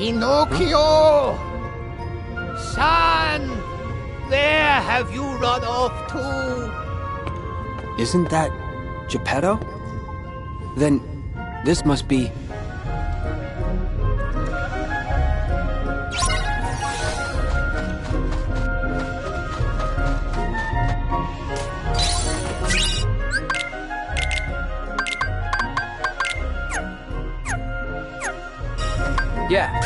Pinocchio! Son! Where have you run off to? Isn't that Geppetto? Then this must be... Yeah.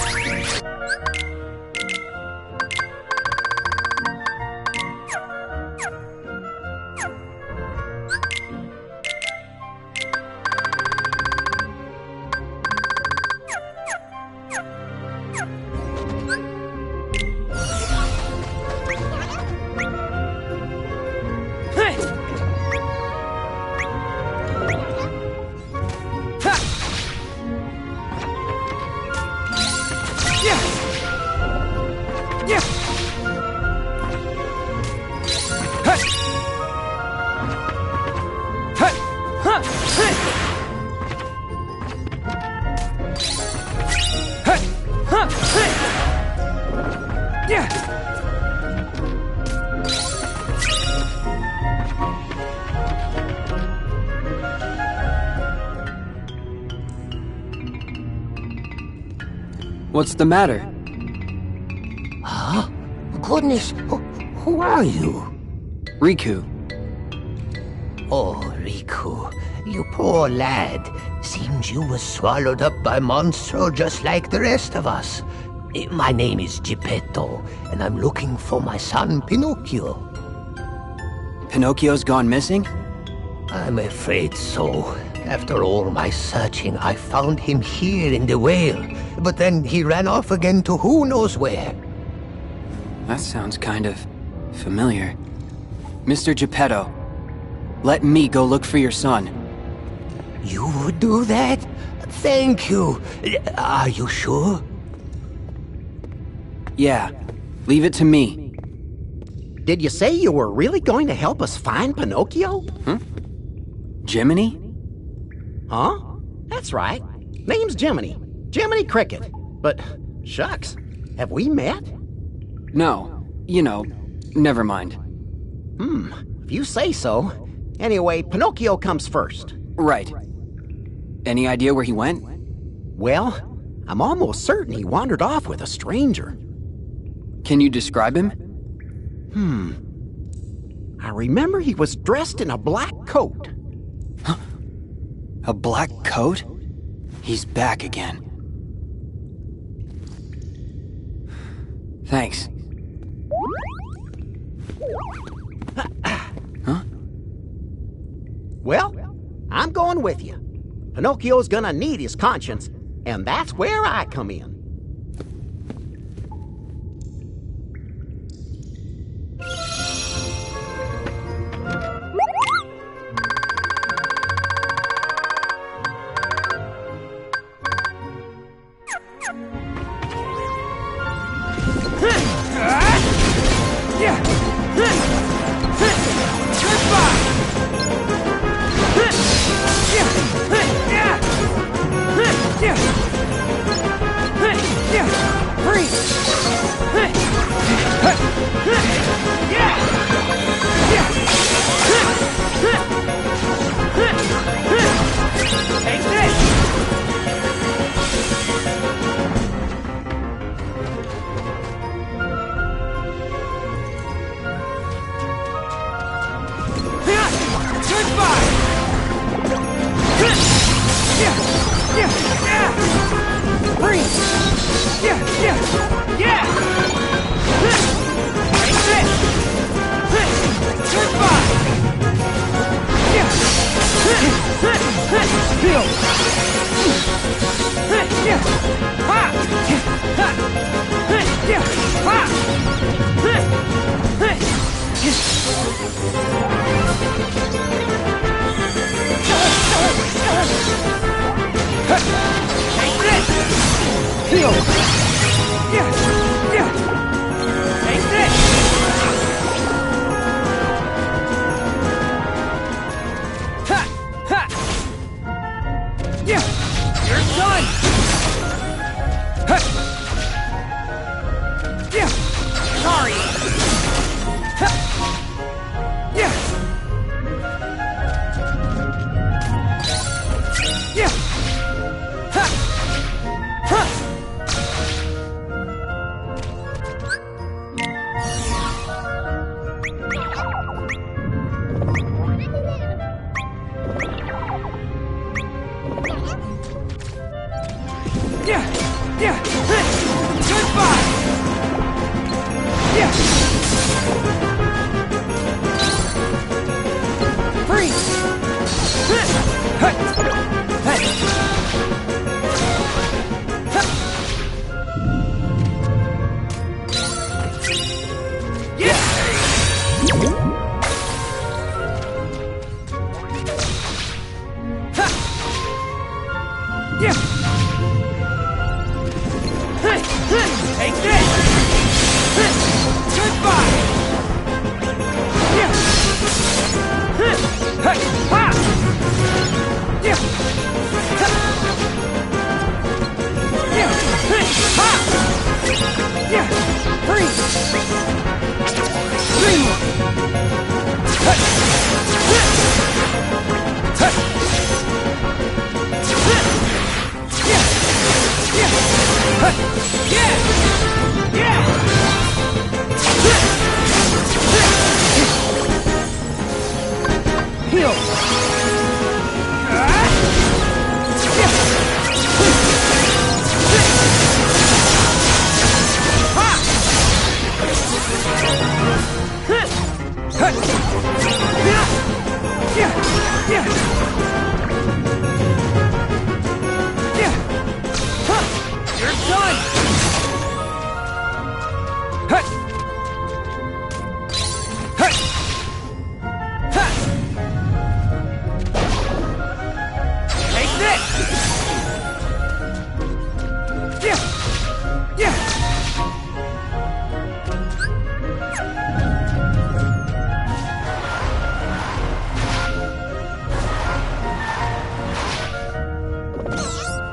What's the matter? Huh? Goodness, who are you? Riku. Oh, Riku, you poor lad. Seems you was swallowed up by Monstro just like the rest of us. My name is Geppetto, and I'm looking for my son Pinocchio. Pinocchio's gone missing? I'm afraid so. After all my searching, I found him here in the whale, but then he ran off again to who knows where. That sounds kind of familiar. Mr. Geppetto, let me go look for your son. You would do that? Thank you. Are you sure? Yeah, leave it to me. Did you say you were really going to help us find Pinocchio? Jiminy? Huh? That's right. Name's Jiminy. Jiminy Cricket. But, shucks, have we met? No, never mind. If you say so. Anyway, Pinocchio comes first. Right. Any idea where he went? Well, I'm almost certain he wandered off with a stranger. Can you describe him? I remember he was dressed in a black coat. A black coat? He's back again. Thanks. Huh? Well, I'm going with you. Pinocchio's gonna need his conscience, and that's where I come in.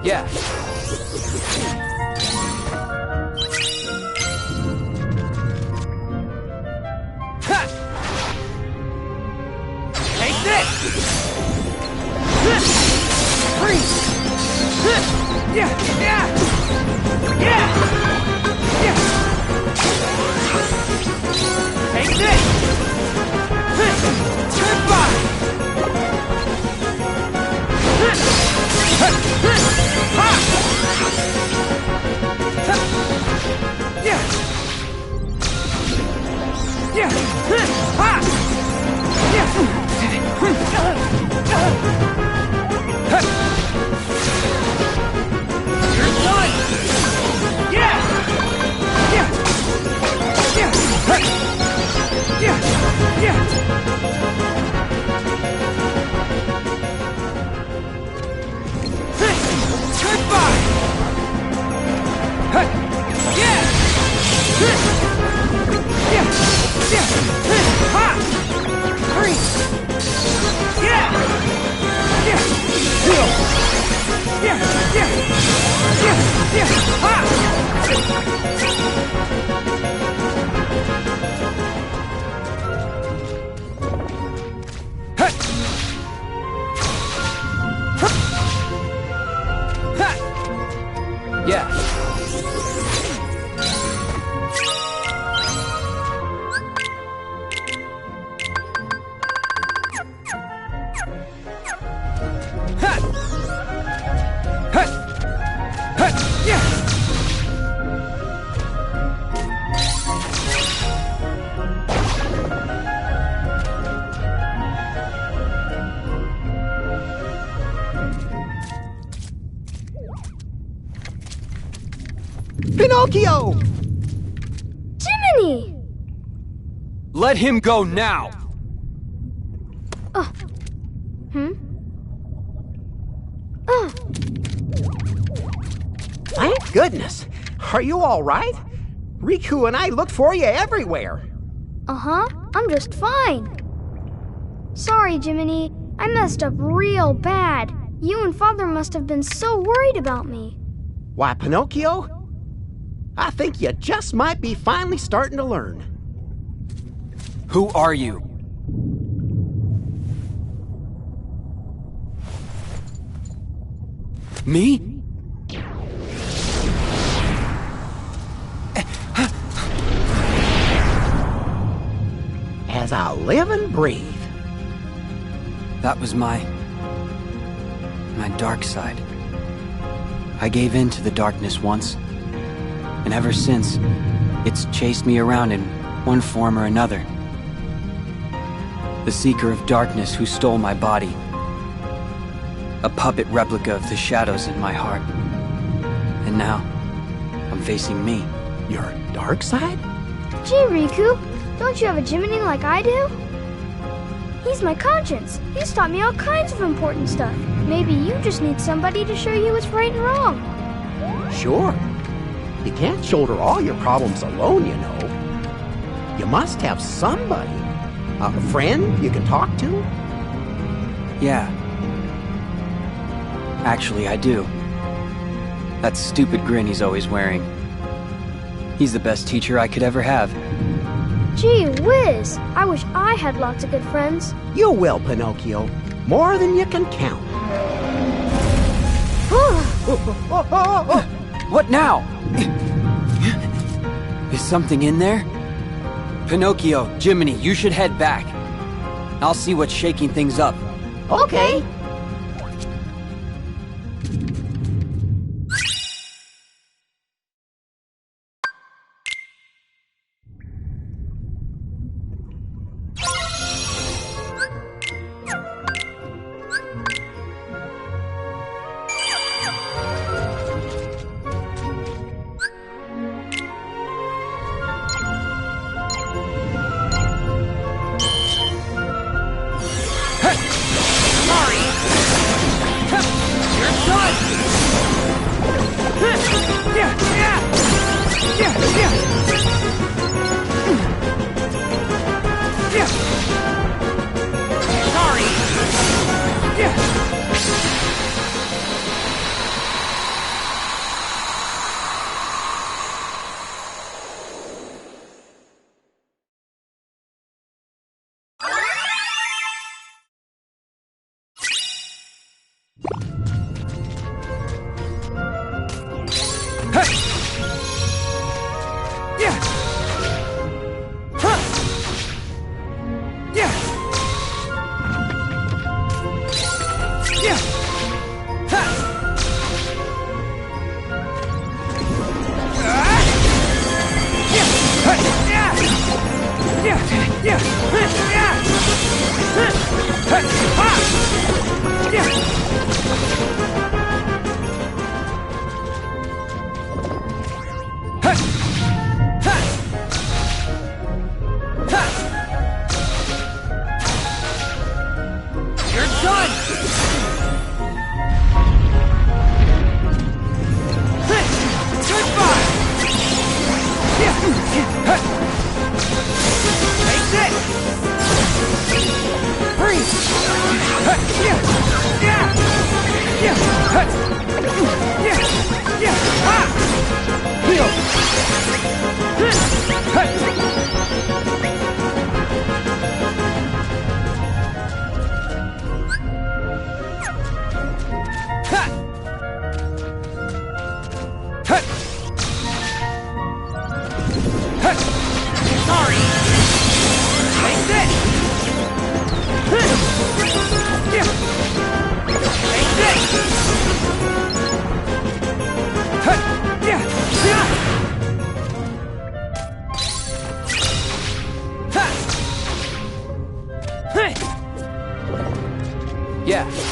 Yeah. Take this! Freeze! Yeah! Yeah! Yeah! Yeah! Take this! Goodbye! Yeah! Yeah! Ha! Yeah! You're done! Yeah! Yeah! Yeah! Yeah! Yeah! Goodbye! Yeah! Yeah! Yeah! Ha! Freeze! Yeah! Yeah! Heal! Yeah! Yeah! Yeah! Yeah! Ha! Yeah. Pinocchio! Jiminy! Let him go now! Thank goodness. Are you all right? Riku and I looked for you everywhere. Uh-huh, I'm just fine. Sorry, Jiminy. I messed up real bad. You and Father must have been so worried about me. Why, Pinocchio? I think you just might be finally starting to learn. Who are you? Me? As I live and breathe. That was my dark side. I gave in to the darkness once, and ever since, it's chased me around in one form or another. The Seeker of Darkness who stole my body. A puppet replica of the shadows in my heart. And now, I'm facing me. Your dark side? Gee, Riku, don't you have a Jiminy like I do? He's my conscience. He's taught me all kinds of important stuff. Maybe you just need somebody to show you what's right and wrong. Sure. You can't shoulder all your problems alone, you know. You must have somebody. A friend you can talk to. Yeah. Actually, I do. That stupid grin he's always wearing. He's the best teacher I could ever have. Gee whiz! I wish I had lots of good friends. You will, Pinocchio. More than you can count. What now? Is something in there? Pinocchio, Jiminy, you should head back. I'll see what's shaking things up. Okay. Yeah.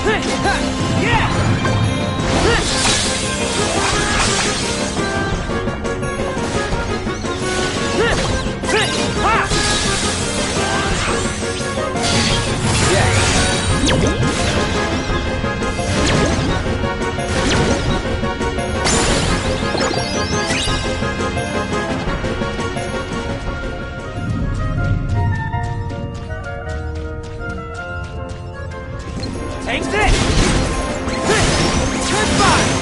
Take this! Goodbye!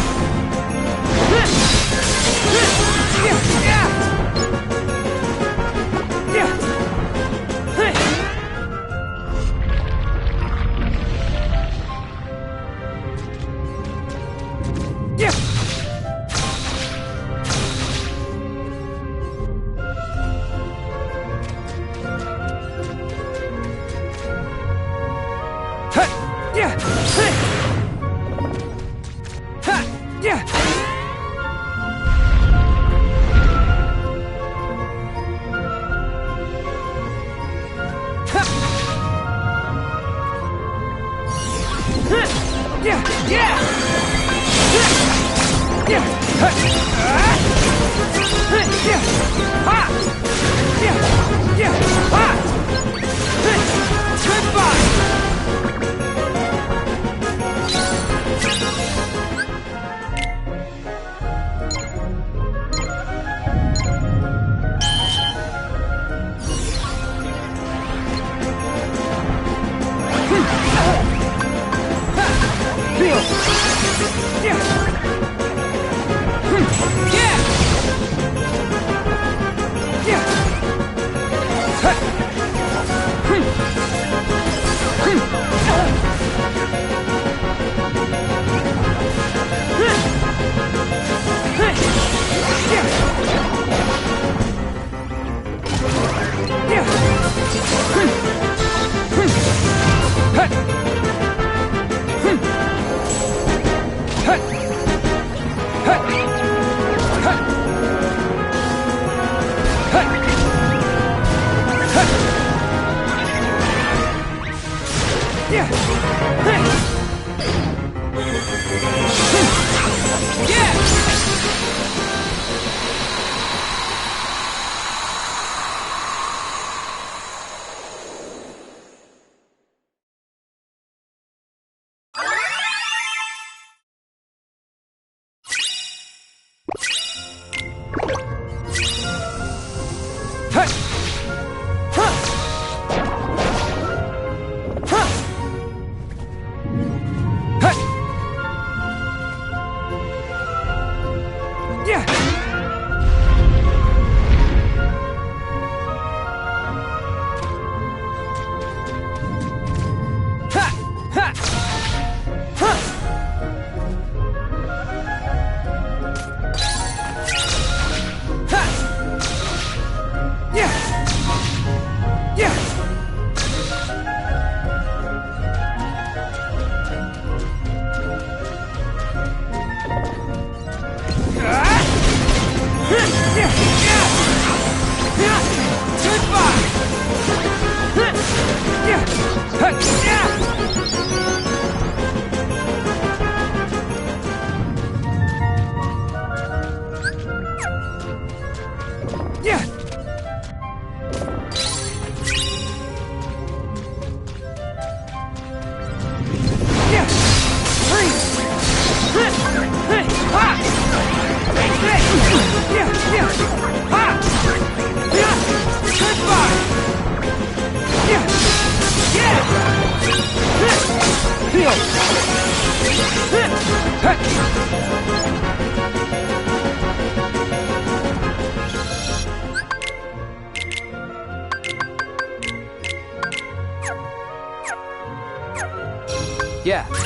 Yeah.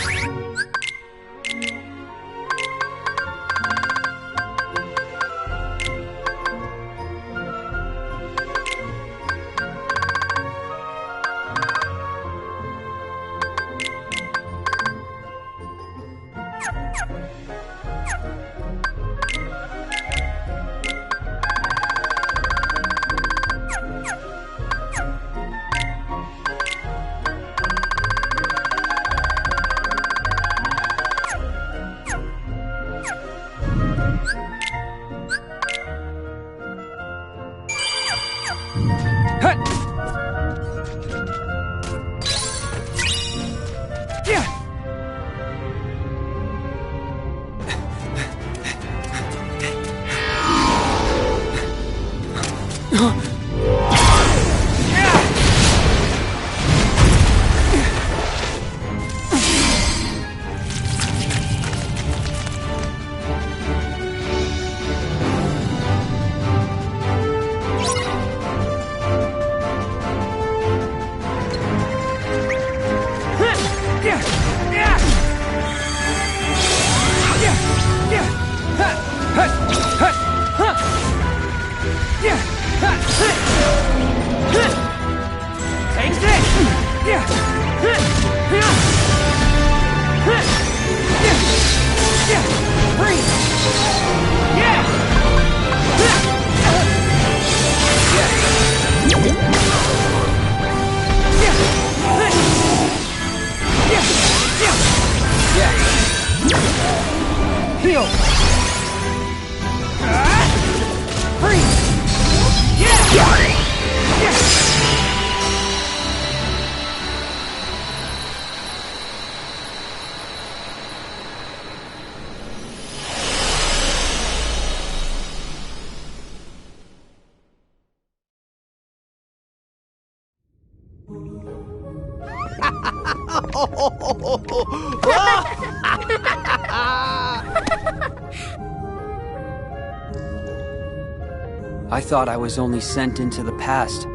I thought I was only sent into the past,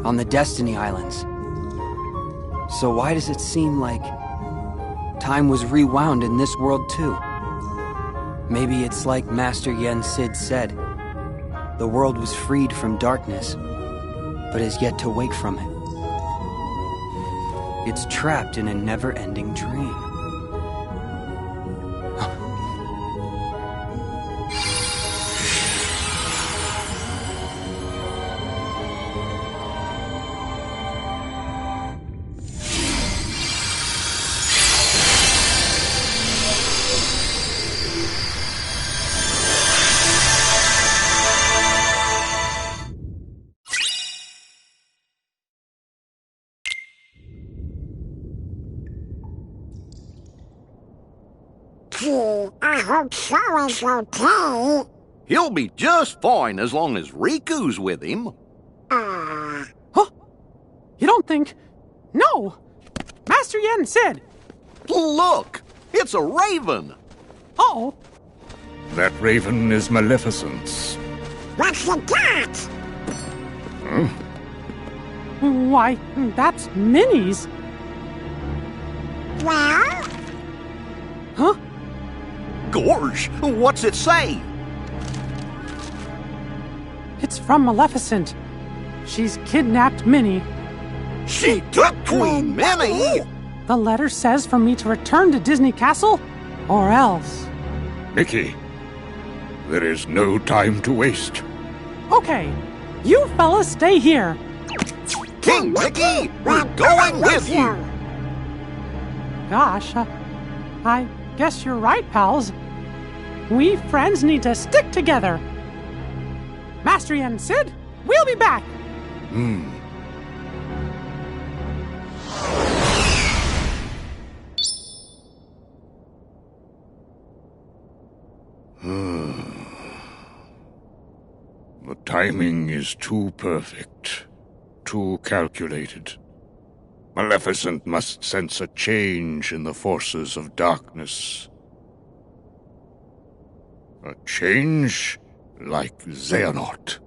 on the Destiny Islands. So why does it seem like time was rewound in this world too? Maybe it's like Master Yen Sid said. The world was freed from darkness, but is yet to wake from it. It's trapped in a never-ending dream. Gee, I hope Sora's okay. He'll be just fine as long as Riku's with him. Ah. Huh? You don't think... No! Master Yen said... Look! It's a raven! Uh-oh. That raven is Maleficent's. What's you got? Why, that's Minnie's. Well? Huh? Gorge, what's it say? It's from Maleficent. She's kidnapped Minnie. She took Queen Minnie! The letter says for me to return to Disney Castle, or else. Mickey, there is no time to waste. Okay, you fellas stay here. King Mickey, we're going with you! Gosh, I guess you're right, pals. We friends need to stick together. Master Yen Sid, we'll be back. The timing is too perfect, too calculated. Maleficent must sense a change in the forces of darkness. A change like Xehanort.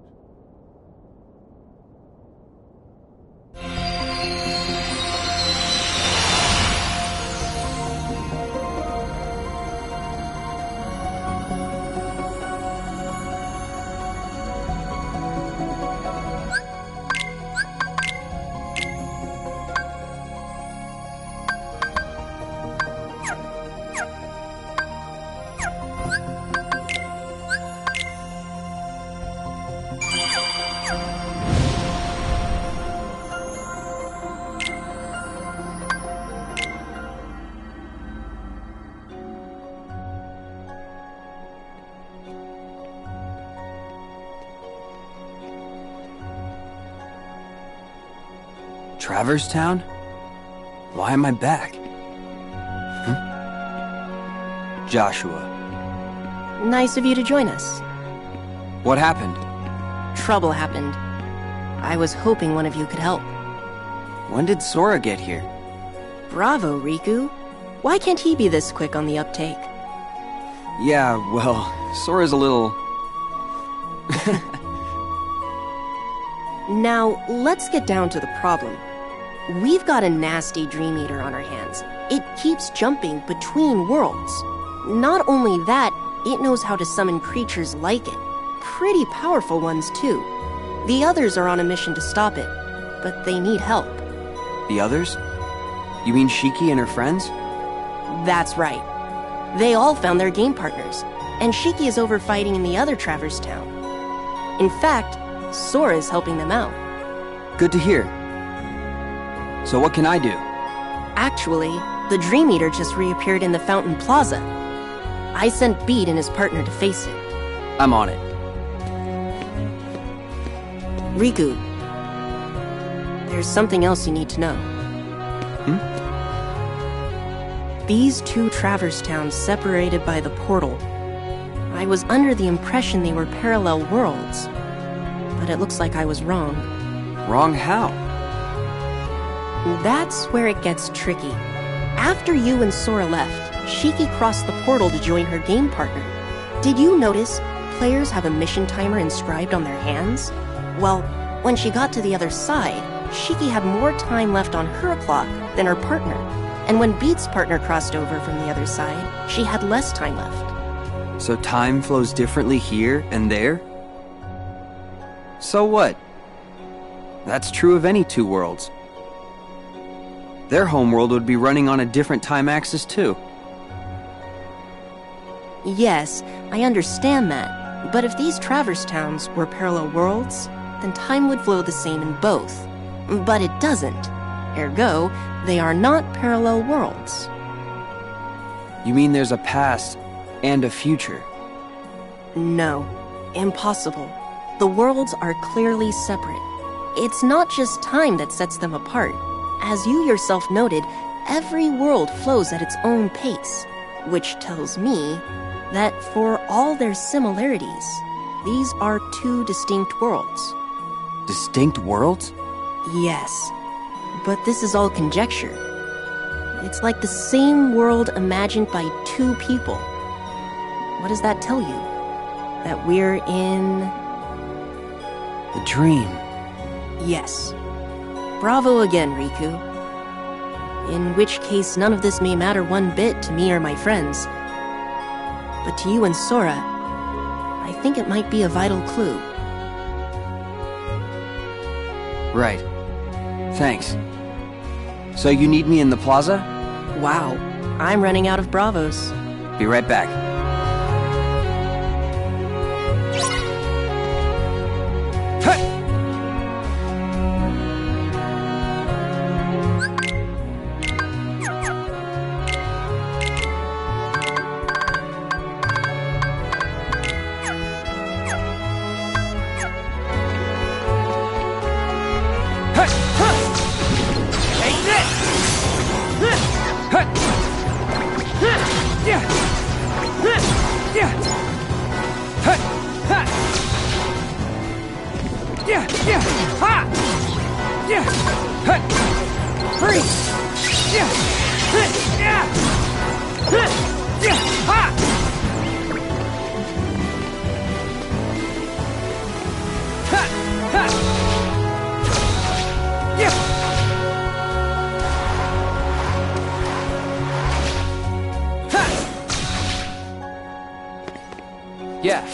Traverse Town? Why am I back? Joshua. Nice of you to join us. What happened? Trouble happened. I was hoping one of you could help. When did Sora get here? Bravo, Riku. Why can't he be this quick on the uptake? Yeah, well, Sora's a little... Now, let's get down to the problem. We've got a nasty Dream Eater on our hands. It keeps jumping between worlds. Not only that, it knows how to summon creatures like it. Pretty powerful ones, too. The others are on a mission to stop it, but they need help. The others? You mean Shiki and her friends? That's right. They all found their game partners, and Shiki is over fighting in the other Traverse Town. In fact, Sora is helping them out. Good to hear. So what can I do? Actually, the Dream Eater just reappeared in the Fountain Plaza. I sent Beat and his partner to face it. I'm on it. Riku, there's something else you need to know. These two Traverse Towns separated by the portal. I was under the impression they were parallel worlds, but it looks like I was wrong. Wrong how? That's where it gets tricky. After you and Sora left, Shiki crossed the portal to join her game partner. Did you notice players have a mission timer inscribed on their hands? Well, when she got to the other side, Shiki had more time left on her clock than her partner. And when Beat's partner crossed over from the other side, she had less time left. So time flows differently here and there? So what? That's true of any two worlds. Their homeworld would be running on a different time axis too. Yes, I understand that. But if these Traverse Towns were parallel worlds, then time would flow the same in both. But it doesn't. Ergo, they are not parallel worlds. You mean there's a past and a future? No, impossible. The worlds are clearly separate. It's not just time that sets them apart. As you yourself noted, every world flows at its own pace, which tells me that for all their similarities, these are two distinct worlds. Distinct worlds? Yes, but this is all conjecture. It's like the same world imagined by two people. What does that tell you? That we're in... A dream. Yes. Bravo again, Riku. In which case, none of this may matter one bit to me or my friends. But to you and Sora, I think it might be a vital clue. Right. Thanks. So you need me in the plaza? Wow, I'm running out of bravos. Be right back. Yeah.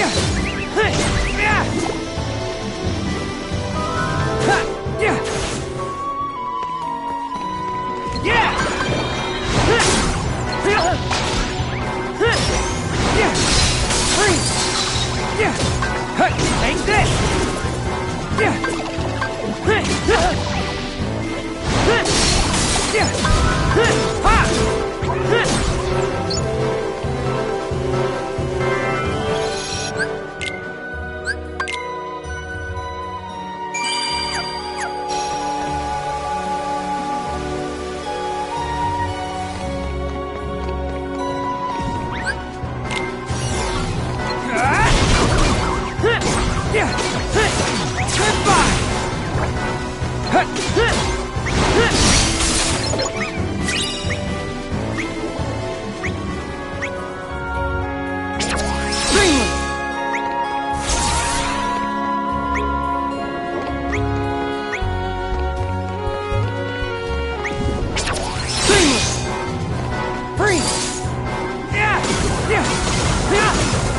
Take this!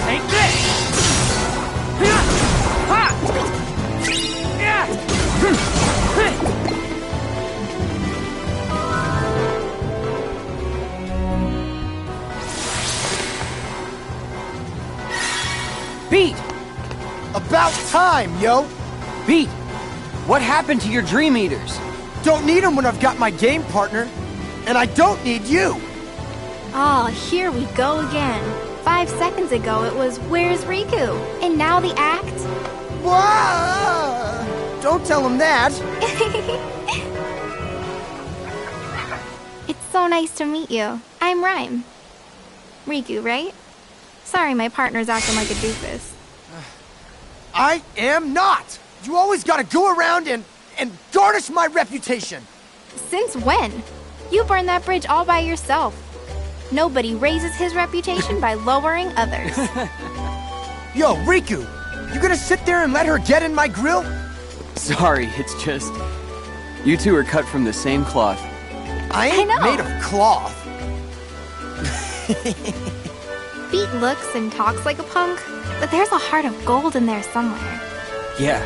Take this! Beat! About time, yo! Beat! What happened to your Dream Eaters? Don't need them when I've got my game partner. And I don't need you! Oh, here we go again. 5 seconds ago it was, "Where's Riku?" And now the act? Whoa! Don't tell him that! It's so nice to meet you. I'm Rhyme. Riku, right? Sorry, my partner's acting like a doofus. I am not! You always gotta go around and garnish my reputation! Since when? You burned that bridge all by yourself. Nobody raises his reputation by lowering others. Yo, Riku! You gonna sit there and let her get in my grill? Sorry, it's just... You two are cut from the same cloth. I ain't made of cloth. Beat looks and talks like a punk, but there's a heart of gold in there somewhere. Yeah.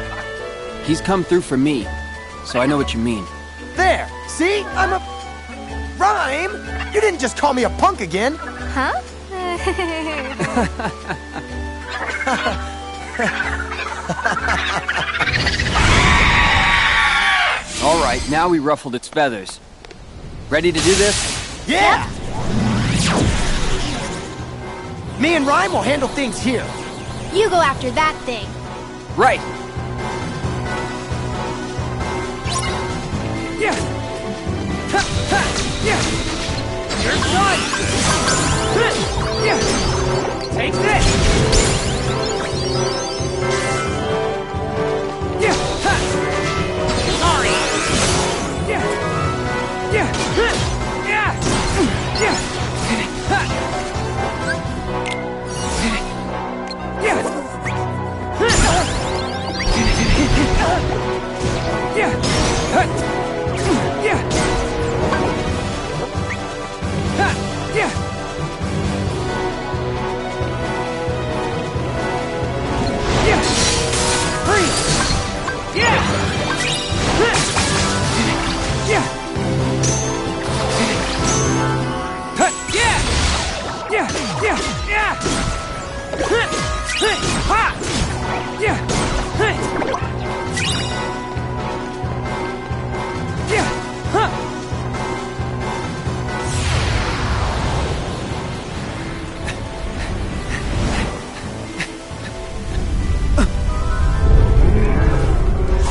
He's come through for me, so I know what you mean. There! See? I'm a... Rhyme! You didn't just call me a punk again! Huh? All right, now we ruffled its feathers. Ready to do this? Yeah! Me and Rhyme will handle things here. You go after that thing. Right. Yeah! Ha, ha, yeah! You're done! Yeah! Take this! Yeah! Ha! Sorry! Yeah! Yeah! Ha! Yeah! Yeah! Ha! Yeah! Ha! Yeah! Ha! Yeah! Ha! Yeah! Yeah! Freeze! Yeah! Ha! Yeah! Ha! Yeah! Yeah! Yeah! Yeah! Ha! Ha! Yeah! Ha! Yeah! Huh!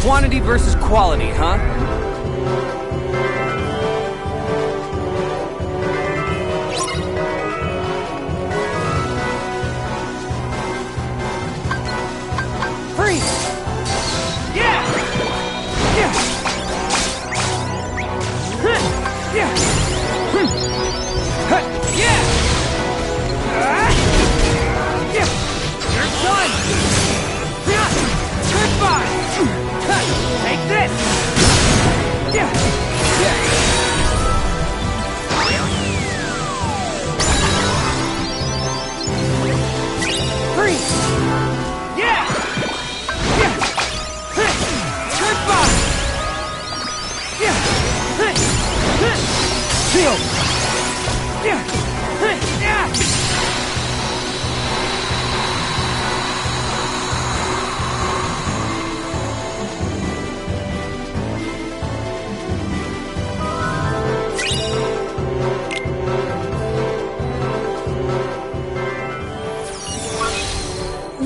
Quantity versus quality, huh? Freeze! Yeah! Yeah! Huh! Yeah! Hmm! Huh! Yeah! Yeah! You're done! Yeah! Goodbye! Huh! Take this! Yeah!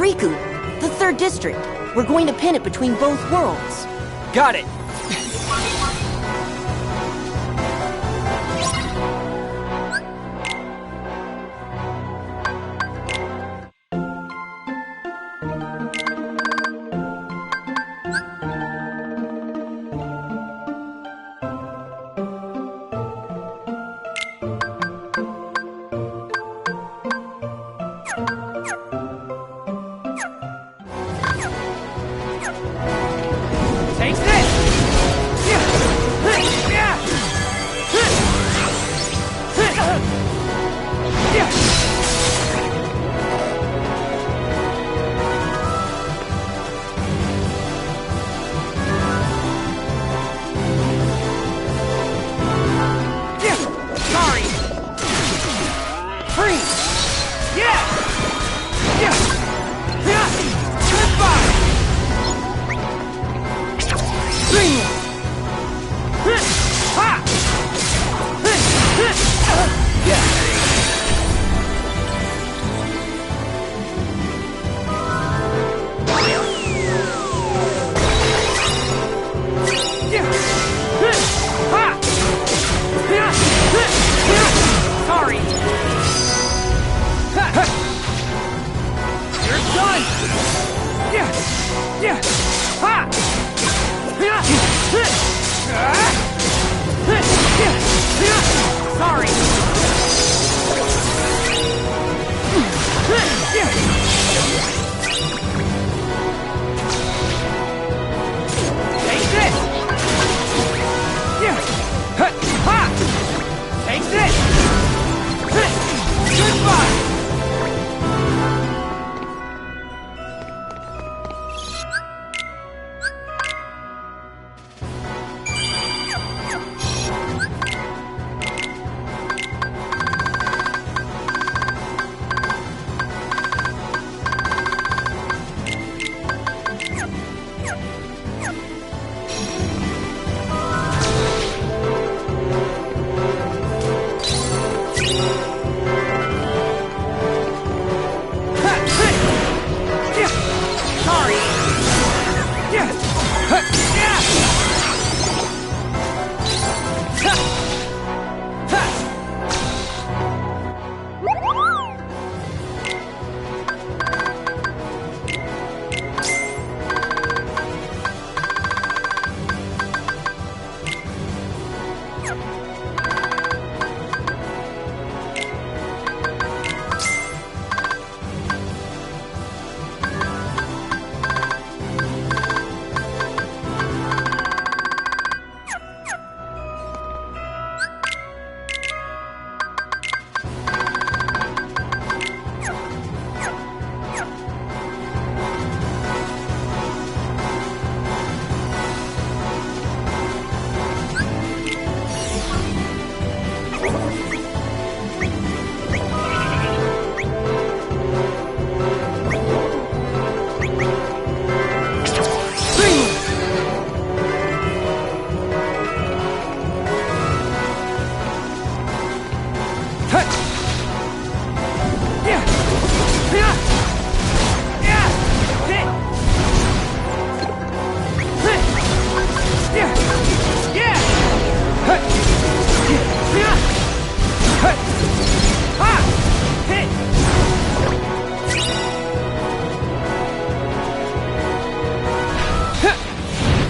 Riku, the third district. We're going to pin it between both worlds. Got it!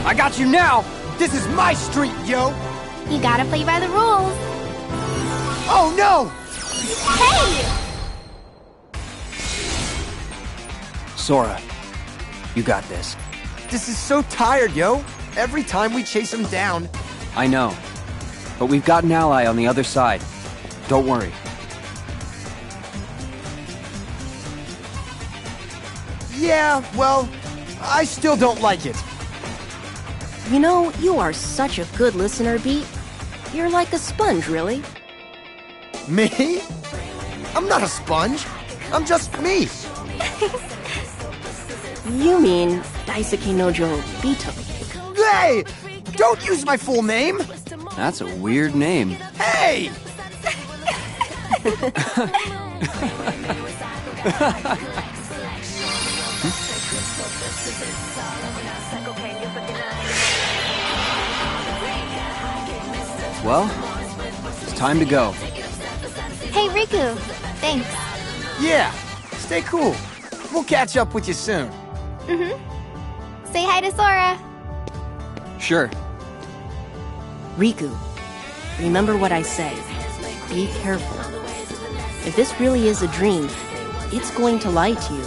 I got you now! This is my street, yo! You gotta play by the rules. Oh no! Hey! Sora, you got this. This is so tired, yo! Every time we chase him down. I know. But we've got an ally on the other side. Don't worry. Yeah, well, I still don't like it. You know, you are such a good listener, Beat. You're like a sponge, really. Me? I'm not a sponge. I'm just me. You mean Daisuke Nojo Bito. Hey! Don't use my full name! That's a weird name. Hey! Well, it's time to go. Hey, Riku. Thanks. Yeah, stay cool. We'll catch up with you soon. Mm-hmm. Say hi to Sora. Sure. Riku, remember what I say. Be careful. If this really is a dream, it's going to lie to you,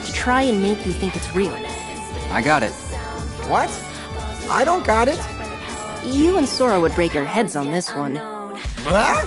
to try and make you think it's real. I got it. What? I don't got it. You and Sora would break your heads on this one. Huh?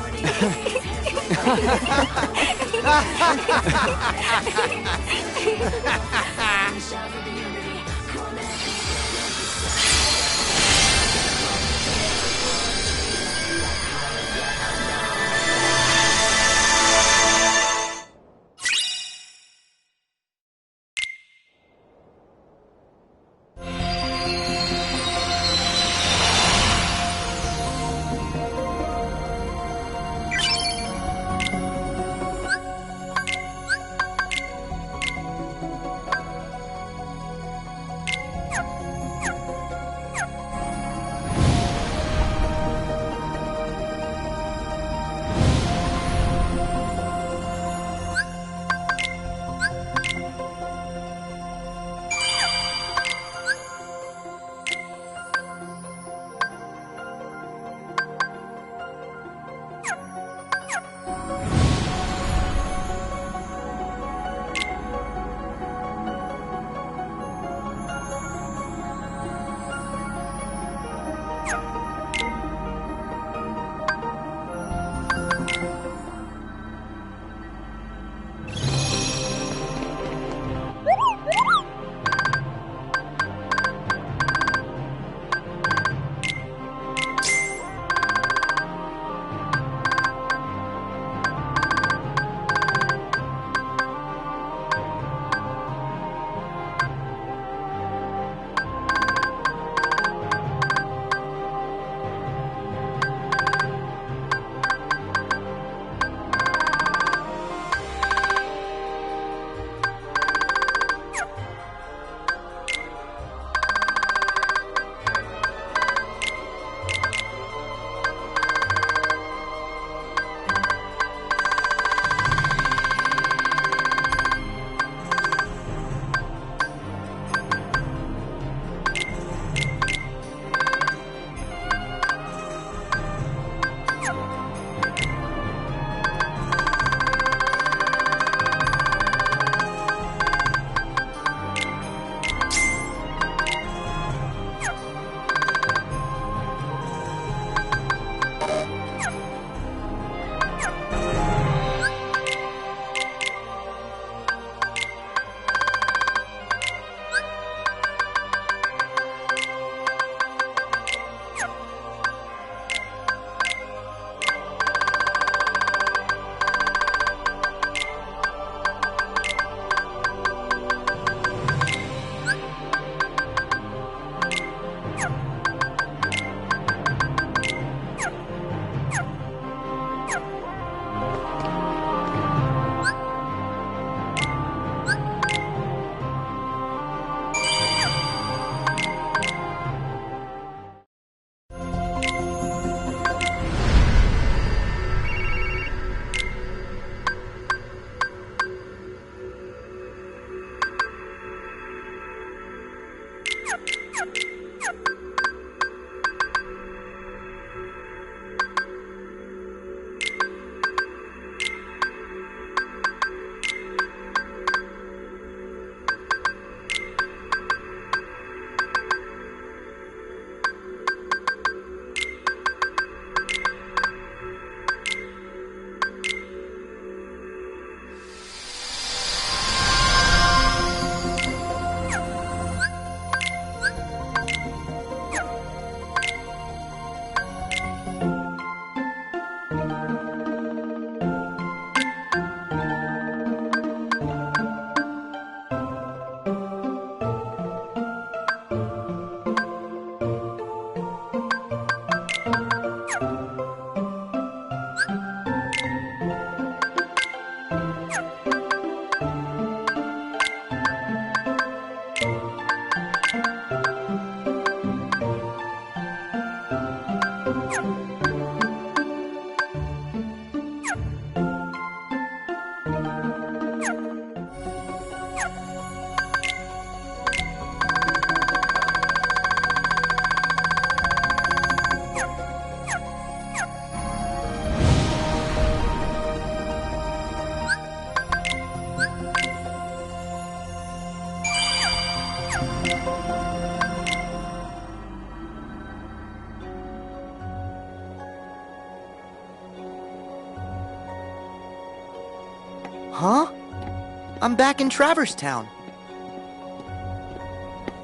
I'm back in Traverse Town.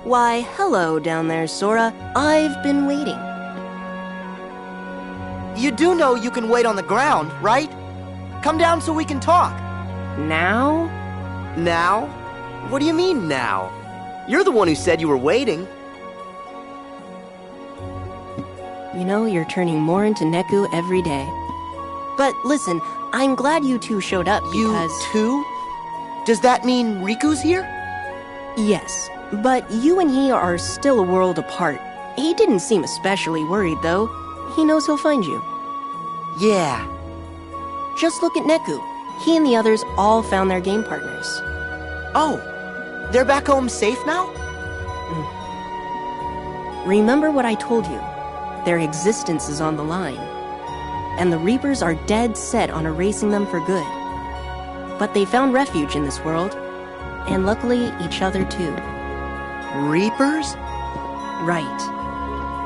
Why, hello down there, Sora. I've been waiting. You do know you can wait on the ground, right? Come down so we can talk. Now? Now? What do you mean now? You're the one who said you were waiting. You know, you're turning more into Neku every day. But listen, I'm glad you two showed up because... You two? Does that mean Riku's here? Yes, but you and he are still a world apart. He didn't seem especially worried, though. He knows he'll find you. Yeah. Just look at Neku. He and the others all found their game partners. Oh, they're back home safe now? Remember what I told you. Their existence is on the line. And the Reapers are dead set on erasing them for good. But they found refuge in this world. And luckily, each other too. Reapers? Right.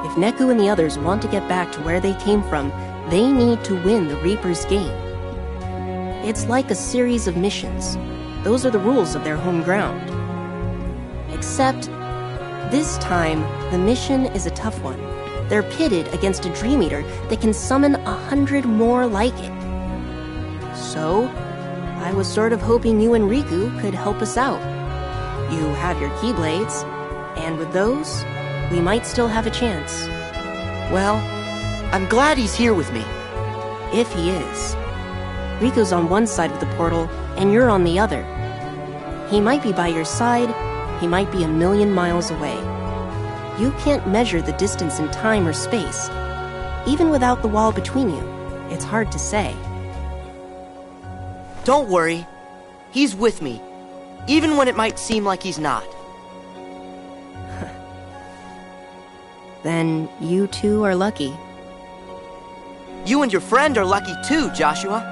If Neku and the others want to get back to where they came from, they need to win the Reapers' game. It's like a series of missions. Those are the rules of their home ground. Except, this time, the mission is a tough one. They're pitted against a Dream Eater that can summon 100 more like it. So, I was sort of hoping you and Riku could help us out. You have your Keyblades, and with those, we might still have a chance. Well, I'm glad he's here with me. If he is. Riku's on one side of the portal, and you're on the other. He might be by your side, he might be a million miles away. You can't measure the distance in time or space. Even without the wall between you, it's hard to say. Don't worry. He's with me, even when it might seem like he's not. Then you two are lucky. You and your friend are lucky too, Joshua.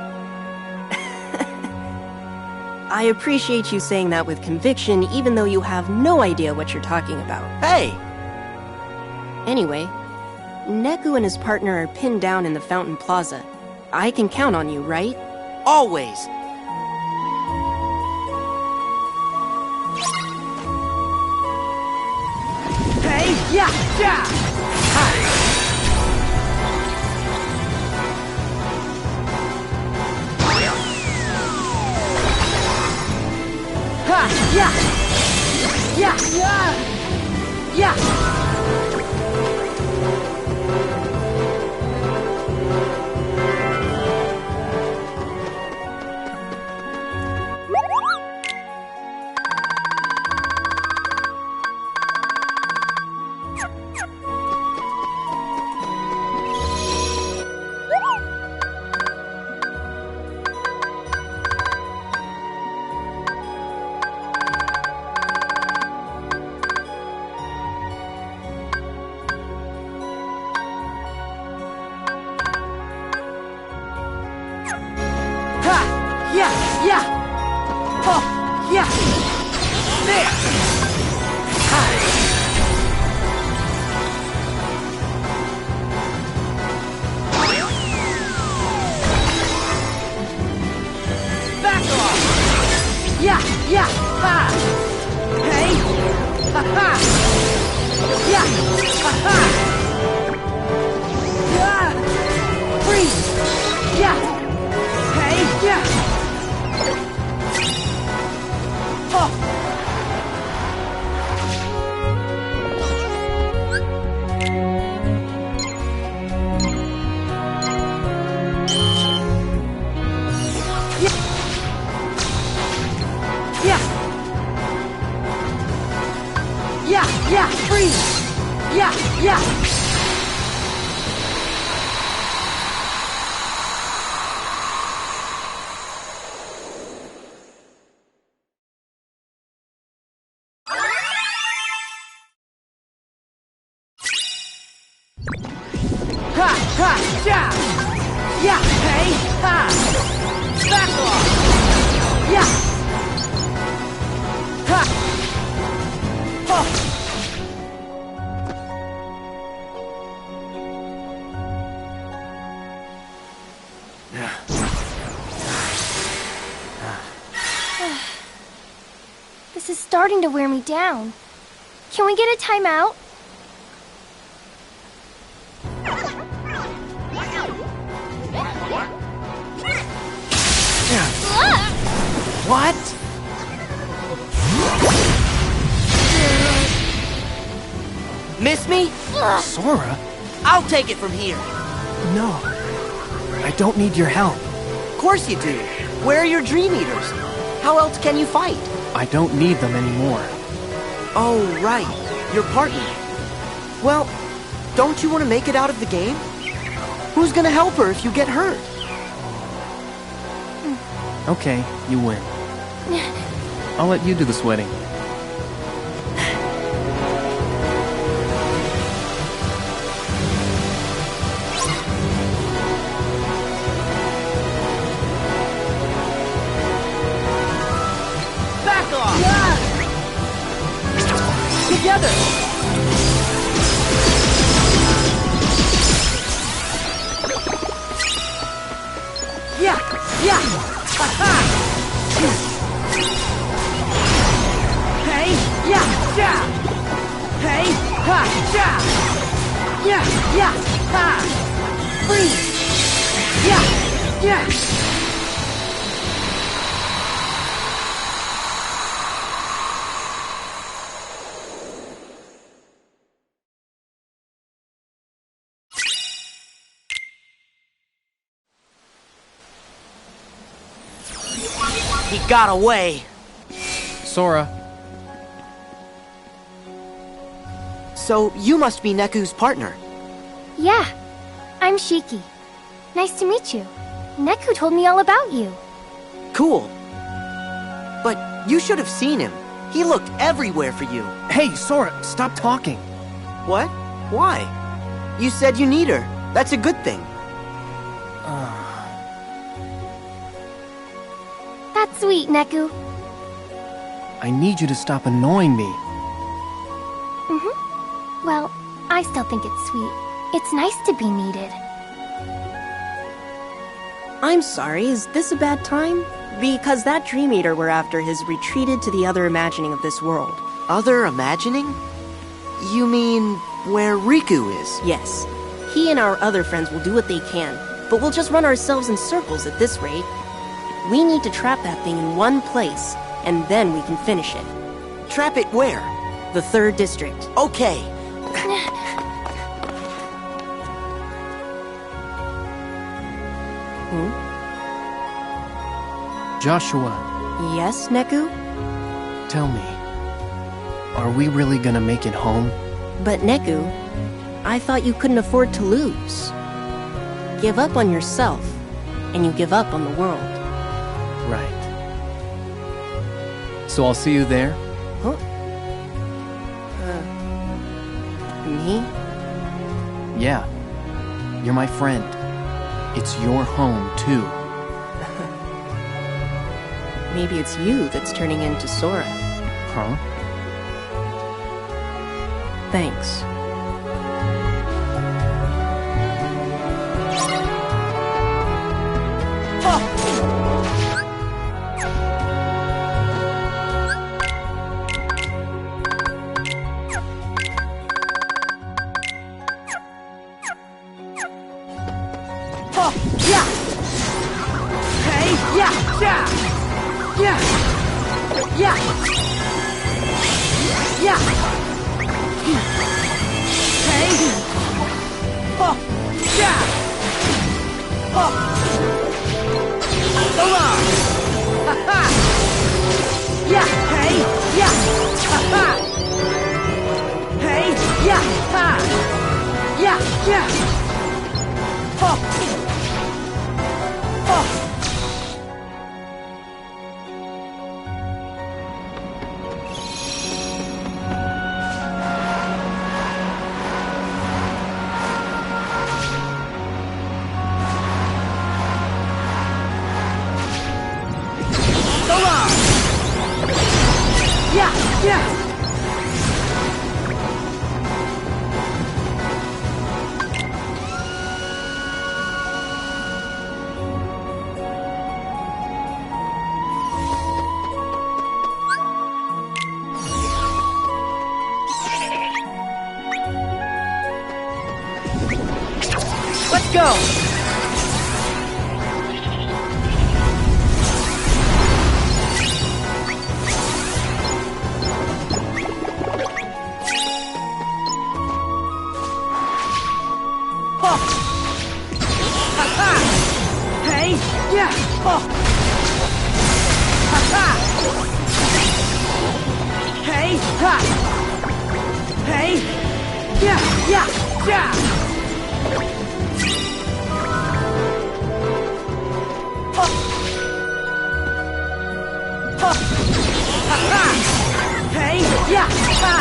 I appreciate you saying that with conviction, even though you have no idea what you're talking about. Hey! Anyway, Neku and his partner are pinned down in the Fountain Plaza. I can count on you, right? Always! Hey! Yeah! Yeah! Hi! Yeah! Yeah! Yeah! Yeah! Yeah! Yeah! Oh! Yeah! There! Back off! Yeah! Yeah! Ha! Hey! Ha ha! Yeah! Ha ha! Yeah! Freeze! Yeah! Hey! Yeah! Oh! Yeah, freeze! Yeah, yeah! Ha, ha, yeah! Yeah, hey, ha! Back off! Yeah! Ha! Oh! This is starting to wear me down. Can we get a timeout? What? Miss me? Sora? I'll take it from here. No. I don't need your help. Of course you do. Where are your Dream Eaters? How else can you fight? I don't need them anymore. Oh, right. Your partner. Well, don't you want to make it out of the game? Who's gonna help her if you get hurt? Okay, you win. I'll let you do the sweating. Back off! Together! Yeah! Yeah! Ha-ha! Hey! Yeah! Yeah! Hey! Ha! Yeah! Yeah! Yeah! Ha! Freeze! Yeah! Yeah! He got away. Sora. So you must be Neku's partner. Yeah, I'm Shiki. Nice to meet you. Neku told me all about you. Cool. But you should have seen him. He looked everywhere for you. Hey, Sora, stop talking. What? Why? You said you need her. That's a good thing. That's sweet, Neku. I need you to stop annoying me. Well, I still think it's sweet. It's nice to be needed. I'm sorry, is this a bad time? Because that Dream Eater we're after has retreated to the other imagining of this world. Other imagining? You mean where Riku is? Yes. He and our other friends will do what they can, but we'll just run ourselves in circles at this rate. We need to trap that thing in one place, and then we can finish it. Trap it where? The 3rd district. Okay. Joshua. Yes, Neku? Tell me, are we really gonna make it home? But Neku, I thought you couldn't afford to lose. Give up on yourself, and you give up on the world. Right. So I'll see you there? Huh? Me? Yeah. You're my friend. It's your home, too. Maybe it's you that's turning into Sora. Huh? Thanks. Let's go! Hey! Yeah! Oh! Ha-ha! Hey! Ha! Hey! Yeah! Yeah! Yeah! Oh! Oh! Ha-ha! Hey! Yeah! Ha!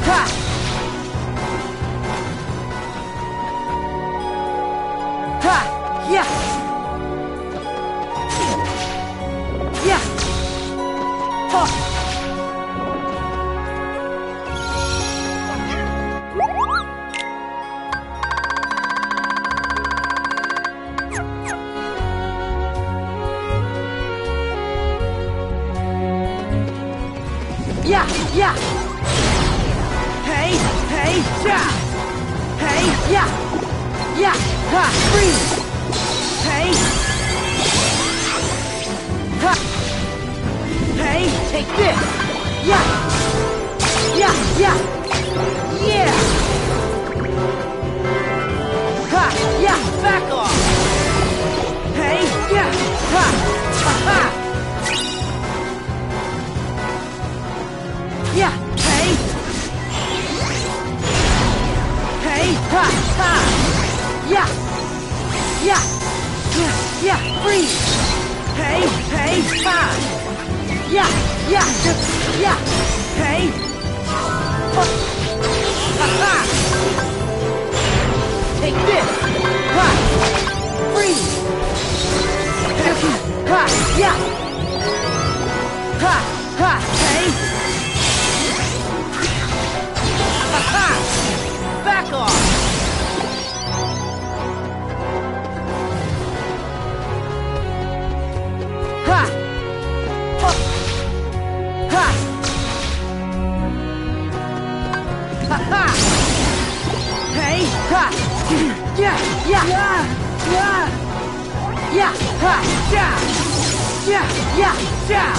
Ha! Ha! Yeah! Yeah! Oh! Yeah! Yeah! Hey! Hey! Yeah! Hey! Yeah! Yeah! Ha! Freeze! Hey! Ha! Hey! Take this! Yeah! Yeah! Yeah! Yeah! Ha! Yeah! Back off! Hey! Yeah! Ha! Ha! Ha! Yeah! Hey! Hey! Ha! Ha! Yeah! Yeah! Yeah! Yeah! Freeze! Hey! Hey! Ha! Yeah! Yeah! Yeah! Hey! Oh. Ha! Ha! Take this! Ha! Freeze! Ha! Yeah! Ha! Ha! Hey! Ha! Ha! Back off! Ha! Oh. Ha! Ha! Ha! Hey! Ha! Yeah! Yeah! Yeah! Yeah! Yeah! Ha! Yeah! Yeah! Yeah! Yeah!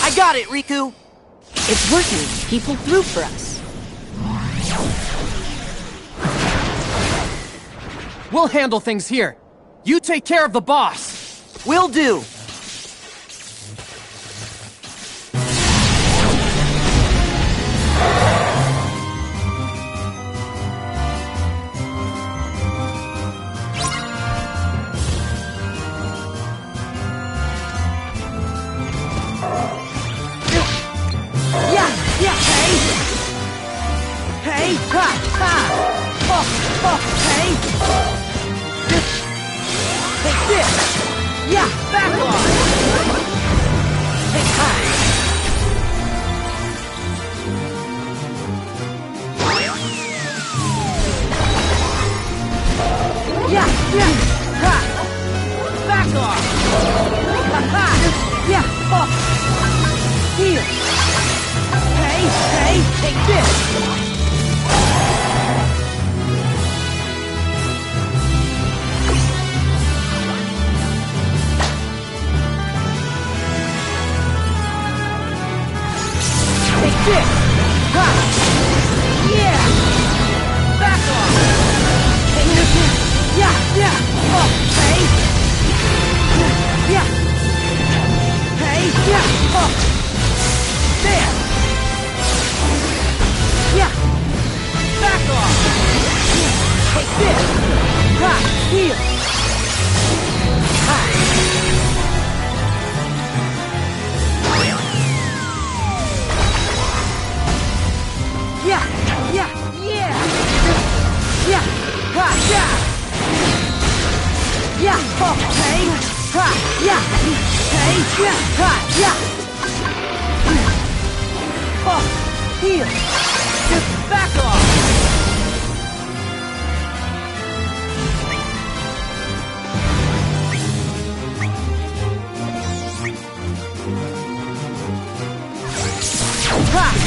I got it, Riku! It's working. He pulled through for us. We'll handle things here. You take care of the boss. Will do! Yeah! Yeah! Hey! Hey! Ha! Ha! Oh! Oh! Hey! Take this! Yeah! Back off! Take time! Yeah! Yeah! Ha! Back off! Ha! Ha! Yeah! Oh! Here! Hey! Hey! Take this! Take this! Ha! Yeah! Back off! Take this! Yeah! Yeah! Oh! Hey! Yeah! Hey! Yeah! Oh! There! Yeah! Heal! Just back off!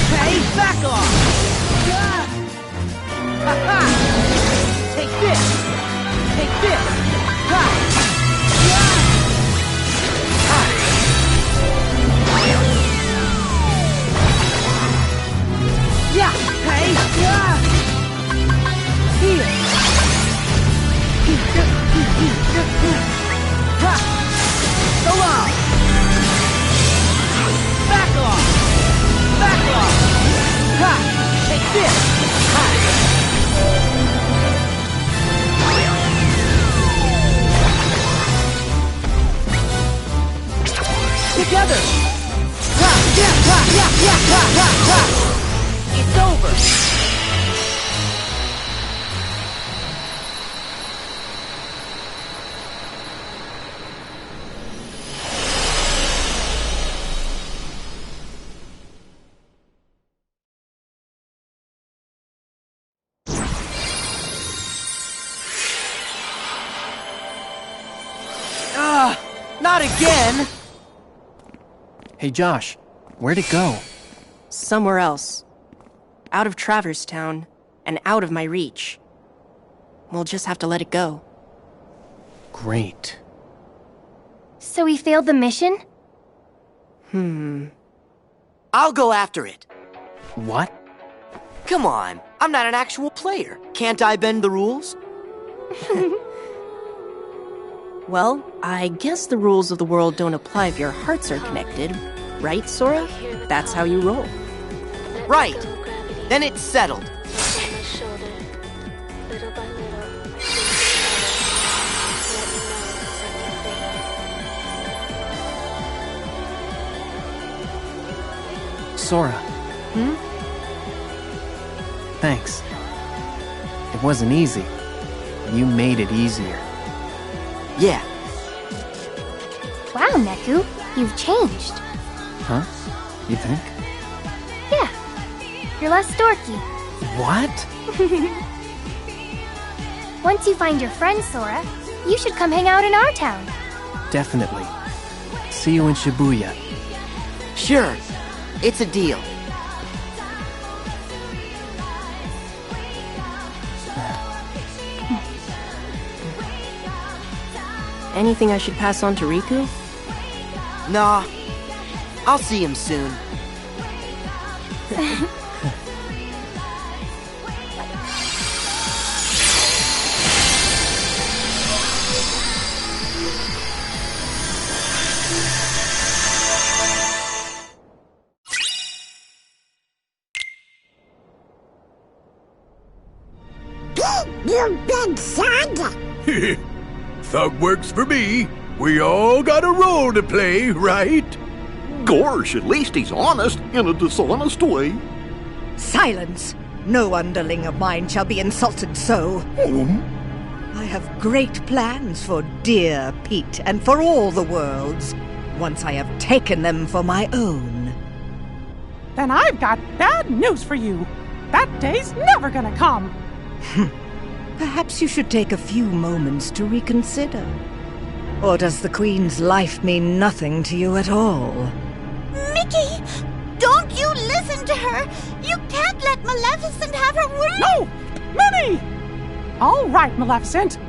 Hey, back off! Ha-ha! Take this! Take this! Ha! Yeah! Hey! Here! Ha! So long! Back off! Back off! Ha! Take this! Ha! Together! Ha! Yeah! Ha! Yeah! Yeah! Ha! Ha! Ha! It's over! Not again! Hey Josh, where'd it go? Somewhere else. Out of Traverse Town, and out of my reach. We'll just have to let it go. Great. So we failed the mission? I'll go after it. What? Come on, I'm not an actual player. Can't I bend the rules? Well, I guess the rules of the world don't apply if your hearts are connected. Right, Sora? That's how you roll. Right. Then it's settled. Sora. Thanks. It wasn't easy. You made it easier. Yeah. Wow, Neku, you've changed. Huh? You think? Yeah. You're less dorky. What? Once you find your friend, Sora, you should come hang out in our town. Definitely. See you in Shibuya. Sure. It's a deal. Anything I should pass on to Riku? Nah. I'll see him soon. You big sad! Thug works for me. We all got a role to play, right? Gosh, at least he's honest in a dishonest way. Silence! No underling of mine shall be insulted so. I have great plans for dear Pete and for all the worlds, once I have taken them for my own. Then I've got bad news for you. That day's never gonna come. Perhaps you should take a few moments to reconsider. Or does the Queen's life mean nothing to you at all? Mickey! Don't you listen to her! You can't let Maleficent have her way! No! Minnie! All right, Maleficent.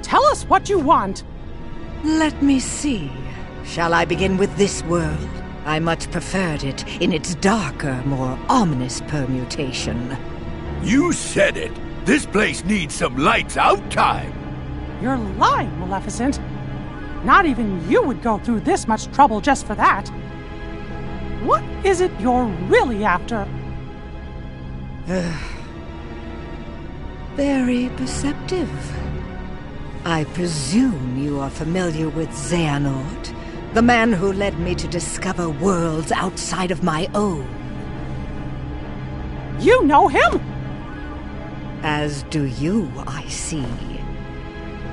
Tell us what you want. Let me see. Shall I begin with this world? I much preferred it in its darker, more ominous permutation. You said it. This place needs some lights out time. You're lying, Maleficent. Not even you would go through this much trouble just for that. What is it you're really after? Very perceptive. I presume you are familiar with Xehanort, the man who led me to discover worlds outside of my own. You know him? As do you, I see.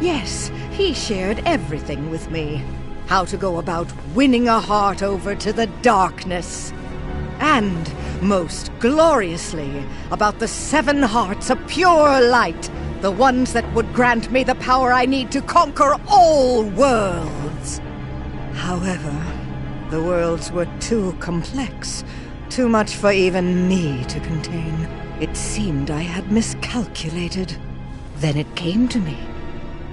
Yes, he shared everything with me. how to go about winning a heart over to the darkness. And, most gloriously, about the 7 hearts of pure light, the ones that would grant me the power I need to conquer all worlds. However, the worlds were too complex, too much for even me to contain. It seemed I had miscalculated. Then it came to me.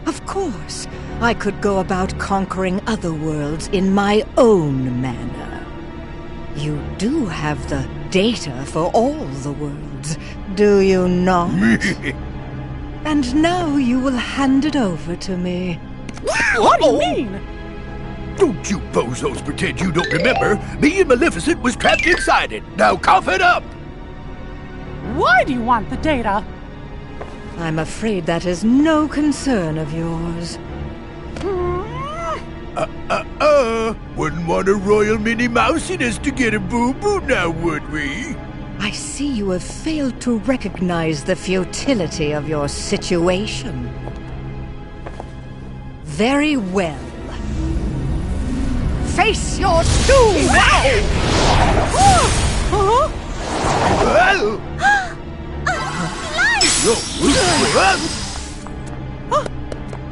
Of course, I could go about conquering other worlds in my own manner. You do have the data for all the worlds, do you not? And now you will hand it over to me. What do you mean? Don't you bozos pretend you don't remember. Me and Maleficent was trapped inside it. Now cough it up! Why do you want the data? I'm afraid that is no concern of yours. Wouldn't want a royal Minnie Mousiness to get a boo-boo now, would we? I see you have failed to recognize the futility of your situation. Very well. Face your doom!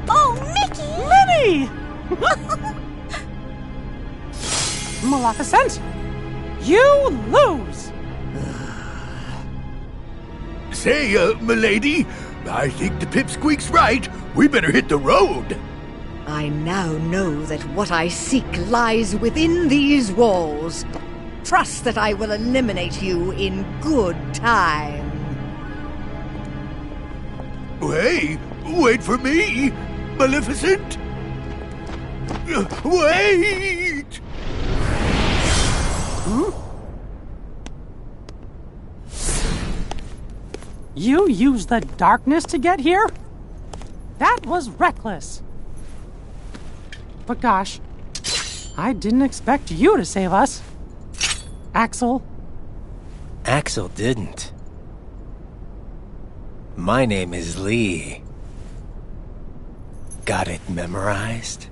Oh, Mickey! Minnie! Maleficent, you lose! Say, milady, I think the pipsqueak's right. We better hit the road. I now know that what I seek lies within these walls. Trust that I will eliminate you in good time. Hey, wait for me, Maleficent. Wait! You used the darkness to get here? That was reckless. But gosh, I didn't expect you to save us. Axel. Axel didn't. My name is Lee. Got it memorized?